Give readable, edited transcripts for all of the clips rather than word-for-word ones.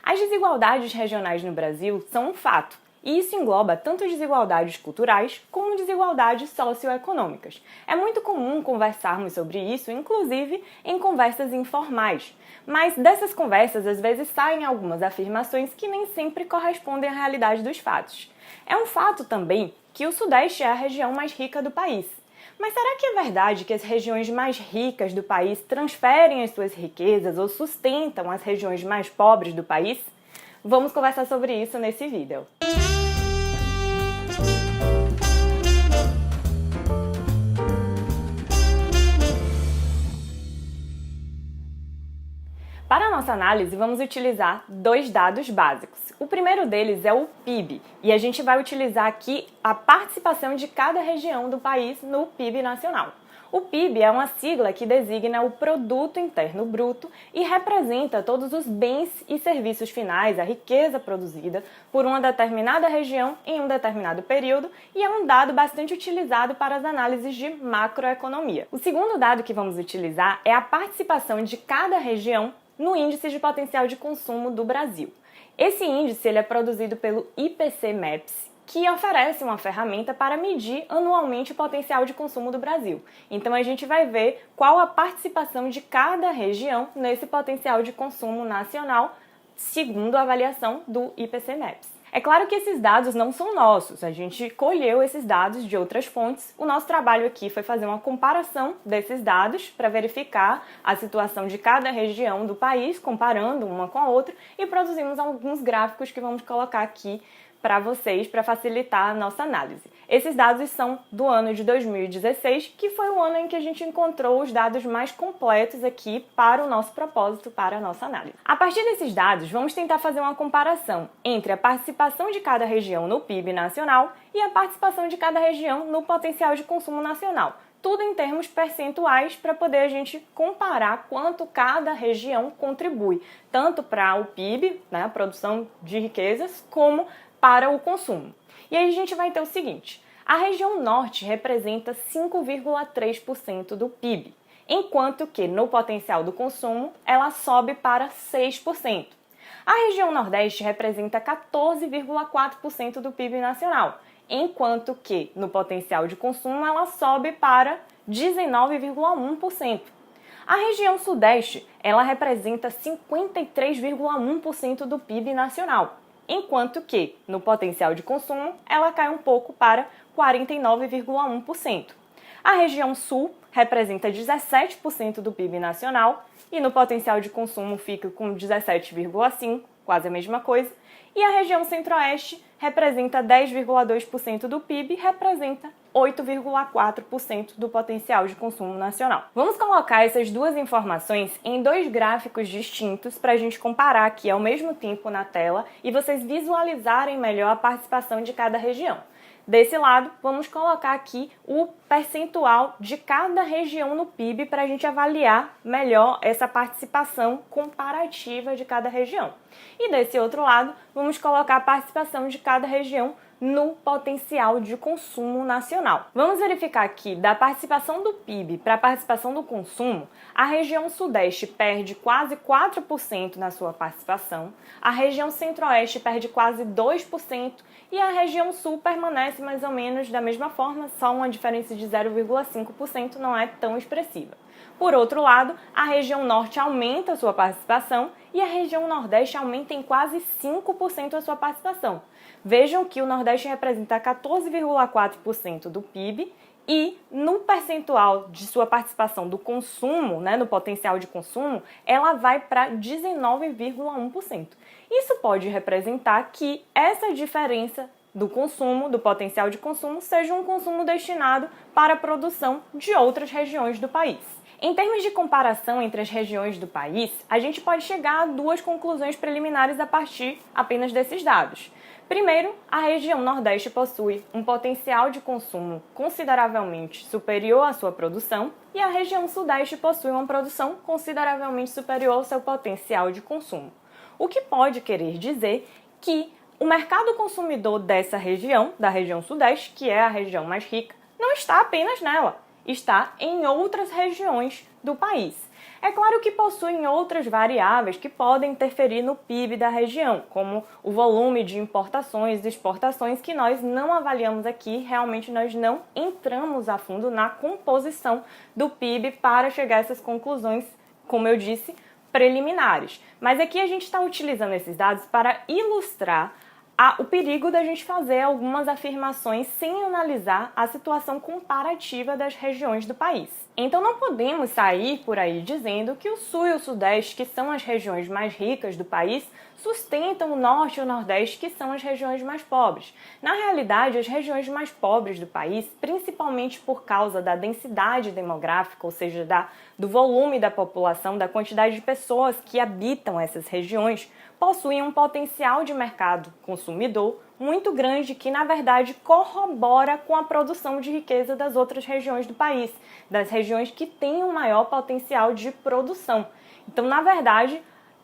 As desigualdades regionais no Brasil são um fato, e isso engloba tanto desigualdades culturais como desigualdades socioeconômicas. É muito comum conversarmos sobre isso, inclusive em conversas informais, mas dessas conversas às vezes saem algumas afirmações que nem sempre correspondem à realidade dos fatos. É um fato também que o Sudeste é a região mais rica do país. Mas será que é verdade que as regiões mais ricas do país transferem as suas riquezas ou sustentam as regiões mais pobres do país? Vamos conversar sobre isso nesse vídeo. Para a nossa análise, vamos utilizar dois dados básicos. O primeiro deles é o PIB, e a gente vai utilizar aqui a participação de cada região do país no PIB nacional. O PIB é uma sigla que designa o Produto Interno Bruto e representa todos os bens e serviços finais, a riqueza produzida por uma determinada região em um determinado período, e é um dado bastante utilizado para as análises de macroeconomia. O segundo dado que vamos utilizar é a participação de cada região no Índice de Potencial de Consumo do Brasil. Esse índice ele é produzido pelo IPC-MEPS, que oferece uma ferramenta para medir anualmente o potencial de consumo do Brasil. Então a gente vai ver qual a participação de cada região nesse potencial de consumo nacional, segundo a avaliação do IPC-MEPS. É claro que esses dados não são nossos, a gente colheu esses dados de outras fontes. O nosso trabalho aqui foi fazer uma comparação desses dados para verificar a situação de cada região do país, comparando uma com a outra, e produzimos alguns gráficos que vamos colocar aqui para vocês, para facilitar a nossa análise. Esses dados são do ano de 2016, que foi o ano em que a gente encontrou os dados mais completos aqui para o nosso propósito, para a nossa análise. A partir desses dados, vamos tentar fazer uma comparação entre a participação de cada região no PIB nacional e a participação de cada região no potencial de consumo nacional. Tudo em termos percentuais para poder a gente comparar quanto cada região contribui, tanto para o PIB, né, a produção de riquezas, como para o consumo. E aí a gente vai ter o seguinte: a região norte representa 5,3% do PIB, enquanto que no potencial do consumo ela sobe para 6%. A região nordeste representa 14,4% do PIB nacional, enquanto que no potencial de consumo ela sobe para 19,1%. A região sudeste ela representa 53,1% do PIB nacional, enquanto que, no potencial de consumo, ela cai um pouco para 49,1%. A região sul representa 17% do PIB nacional e no potencial de consumo fica com 17,5%, quase a mesma coisa. E a região centro-oeste representa 10,2% do PIB e representa 8,4% do potencial de consumo nacional. Vamos colocar essas duas informações em dois gráficos distintos para a gente comparar aqui ao mesmo tempo na tela e vocês visualizarem melhor a participação de cada região. Desse lado, vamos colocar aqui o percentual de cada região no PIB para a gente avaliar melhor essa participação comparativa de cada região. E desse outro lado, vamos colocar a participação de cada região no potencial de consumo nacional. Vamos verificar aqui, da participação do PIB para a participação do consumo, a região sudeste perde quase 4% na sua participação, a região centro-oeste perde quase 2% e a região sul permanece mais ou menos da mesma forma, só uma diferença de 0,5% não é tão expressiva. Por outro lado, a região norte aumenta a sua participação e a região nordeste aumenta em quase 5% a sua participação. Vejam que o Nordeste representa 14,4% do PIB e no percentual de sua participação do consumo, né, no potencial de consumo, ela vai para 19,1%. Isso pode representar que essa diferença do consumo, do potencial de consumo, seja um consumo destinado para a produção de outras regiões do país. Em termos de comparação entre as regiões do país, a gente pode chegar a duas conclusões preliminares a partir apenas desses dados. Primeiro, a região Nordeste possui um potencial de consumo consideravelmente superior à sua produção e a região Sudeste possui uma produção consideravelmente superior ao seu potencial de consumo. O que pode querer dizer que o mercado consumidor dessa região, da região Sudeste, que é a região mais rica, não está apenas nela, está em outras regiões do país. É claro que possuem outras variáveis que podem interferir no PIB da região, como o volume de importações e exportações, que nós não avaliamos aqui, realmente nós não entramos a fundo na composição do PIB para chegar a essas conclusões, como eu disse, preliminares. Mas aqui a gente está utilizando esses dados para ilustrar o perigo da gente fazer algumas afirmações sem analisar a situação comparativa das regiões do país. Então não podemos sair por aí dizendo que o Sul e o Sudeste, que são as regiões mais ricas do país, sustentam o Norte e o Nordeste, que são as regiões mais pobres. Na realidade, as regiões mais pobres do país, principalmente por causa da densidade demográfica, ou seja, do volume da população, da quantidade de pessoas que habitam essas regiões, possuem um potencial de mercado consumidor muito grande que, na verdade, corrobora com a produção de riqueza das outras regiões do país, das regiões que têm um maior potencial de produção. Então, na verdade,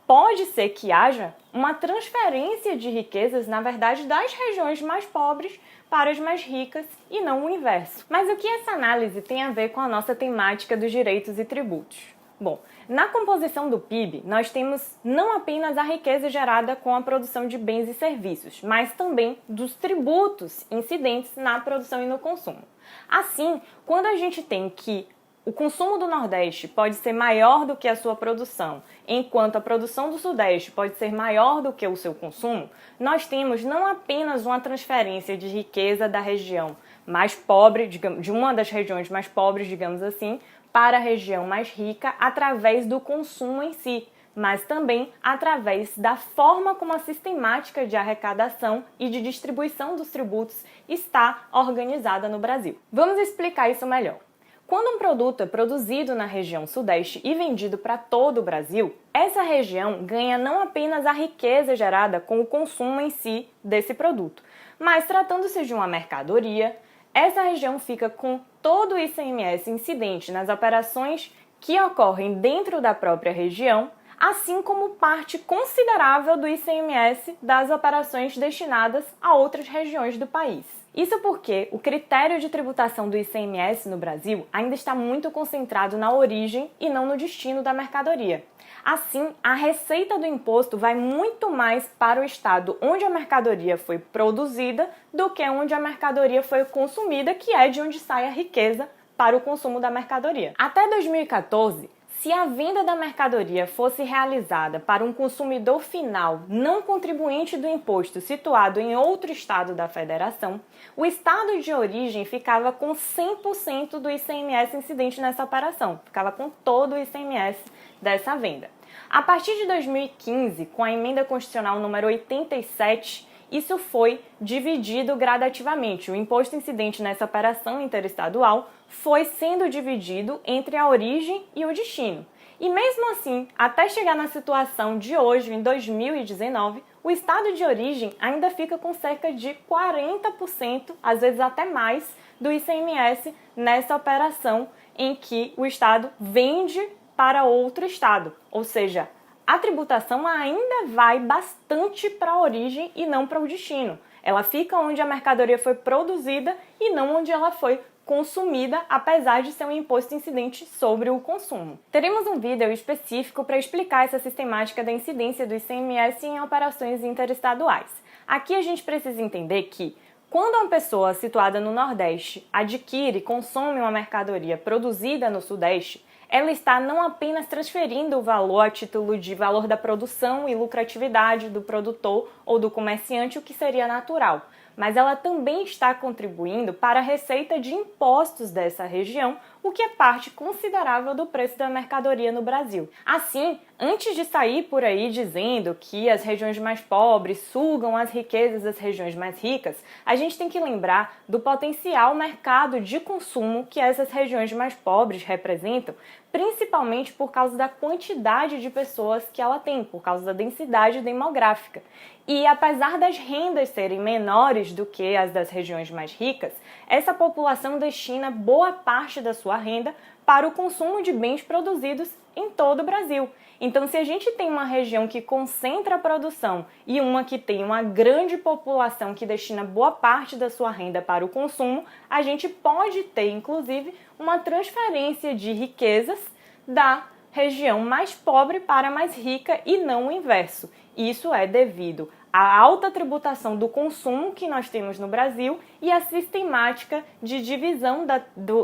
pode ser que haja uma transferência de riquezas, na verdade, das regiões mais pobres para as mais ricas e não o inverso. Mas o que essa análise tem a ver com a nossa temática dos direitos e tributos? Bom, na composição do PIB, nós temos não apenas a riqueza gerada com a produção de bens e serviços, mas também dos tributos incidentes na produção e no consumo. Assim, quando a gente tem que o consumo do Nordeste pode ser maior do que a sua produção, enquanto a produção do Sudeste pode ser maior do que o seu consumo, nós temos não apenas uma transferência de riqueza da região mais pobre, de uma das regiões mais pobres, digamos assim, para a região mais rica através do consumo em si, mas também através da forma como a sistemática de arrecadação e de distribuição dos tributos está organizada no Brasil. Vamos explicar isso melhor. Quando um produto é produzido na região Sudeste e vendido para todo o Brasil, essa região ganha não apenas a riqueza gerada com o consumo em si desse produto, mas tratando-se de uma mercadoria, essa região fica com todo o ICMS incidente nas operações que ocorrem dentro da própria região, assim como parte considerável do ICMS das operações destinadas a outras regiões do país. Isso porque o critério de tributação do ICMS no Brasil ainda está muito concentrado na origem e não no destino da mercadoria. Assim, a receita do imposto vai muito mais para o estado onde a mercadoria foi produzida do que onde a mercadoria foi consumida, que é de onde sai a riqueza para o consumo da mercadoria. Até 2014, se a venda da mercadoria fosse realizada para um consumidor final não contribuinte do imposto situado em outro estado da federação, o estado de origem ficava com 100% do ICMS incidente nessa operação, ficava com todo o ICMS dessa venda. A partir de 2015, com a emenda constitucional número 87, isso foi dividido gradativamente. O imposto incidente nessa operação interestadual foi sendo dividido entre a origem e o destino. E mesmo assim, até chegar na situação de hoje, em 2019, o estado de origem ainda fica com cerca de 40%, às vezes até mais, do ICMS nessa operação em que o estado vende para outro estado. Ou seja, a tributação ainda vai bastante para a origem e não para o destino. Ela fica onde a mercadoria foi produzida e não onde ela foi consumida, apesar de ser um imposto incidente sobre o consumo. Teremos um vídeo específico para explicar essa sistemática da incidência do ICMS em operações interestaduais. Aqui a gente precisa entender que, quando uma pessoa situada no Nordeste adquire e consome uma mercadoria produzida no Sudeste, ela está não apenas transferindo o valor a título de valor da produção e lucratividade do produtor ou do comerciante, o que seria natural, mas ela também está contribuindo para a receita de impostos dessa região, o que é parte considerável do preço da mercadoria no Brasil. Assim, antes de sair por aí dizendo que as regiões mais pobres sugam as riquezas das regiões mais ricas, a gente tem que lembrar do potencial mercado de consumo que essas regiões mais pobres representam, principalmente por causa da quantidade de pessoas que ela tem, por causa da densidade demográfica. E apesar das rendas serem menores do que as das regiões mais ricas, essa população destina boa parte da sua renda para o consumo de bens produzidos em todo o Brasil. Então, se a gente tem uma região que concentra a produção e uma que tem uma grande população que destina boa parte da sua renda para o consumo, a gente pode ter, inclusive, uma transferência de riquezas da região mais pobre para a mais rica e não o inverso. Isso é devido à alta tributação do consumo que nós temos no Brasil e à sistemática de divisão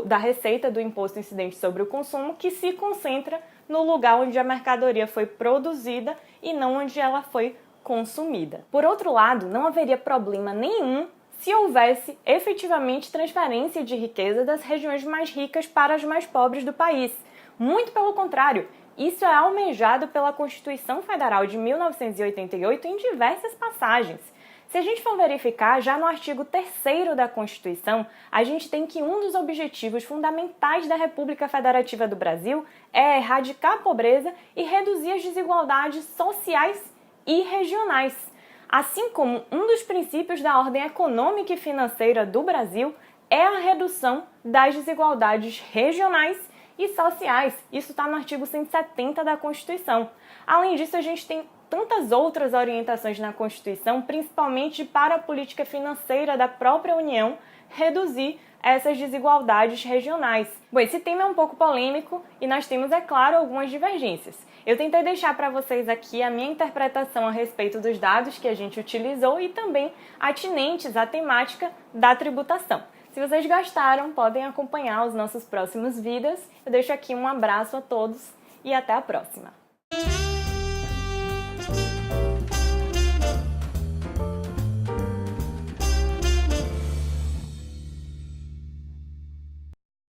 da receita do imposto incidente sobre o consumo, que se concentra no lugar onde a mercadoria foi produzida e não onde ela foi consumida. Por outro lado, não haveria problema nenhum se houvesse efetivamente transferência de riqueza das regiões mais ricas para as mais pobres do país. Muito pelo contrário, isso é almejado pela Constituição Federal de 1988 em diversas passagens. Se a gente for verificar, já no artigo 3º da Constituição, a gente tem que um dos objetivos fundamentais da República Federativa do Brasil é erradicar a pobreza e reduzir as desigualdades sociais e regionais. Assim como um dos princípios da ordem econômica e financeira do Brasil é a redução das desigualdades regionais e sociais. Isso está no artigo 170 da Constituição. Além disso, a gente tem tantas outras orientações na Constituição, principalmente para a política financeira da própria União, reduzir essas desigualdades regionais. Bom, esse tema é um pouco polêmico e nós temos, é claro, algumas divergências. Eu tentei deixar para vocês aqui a minha interpretação a respeito dos dados que a gente utilizou e também atinentes à temática da tributação. Se vocês gostaram, podem acompanhar os nossos próximos vídeos. Eu deixo aqui um abraço a todos e até a próxima!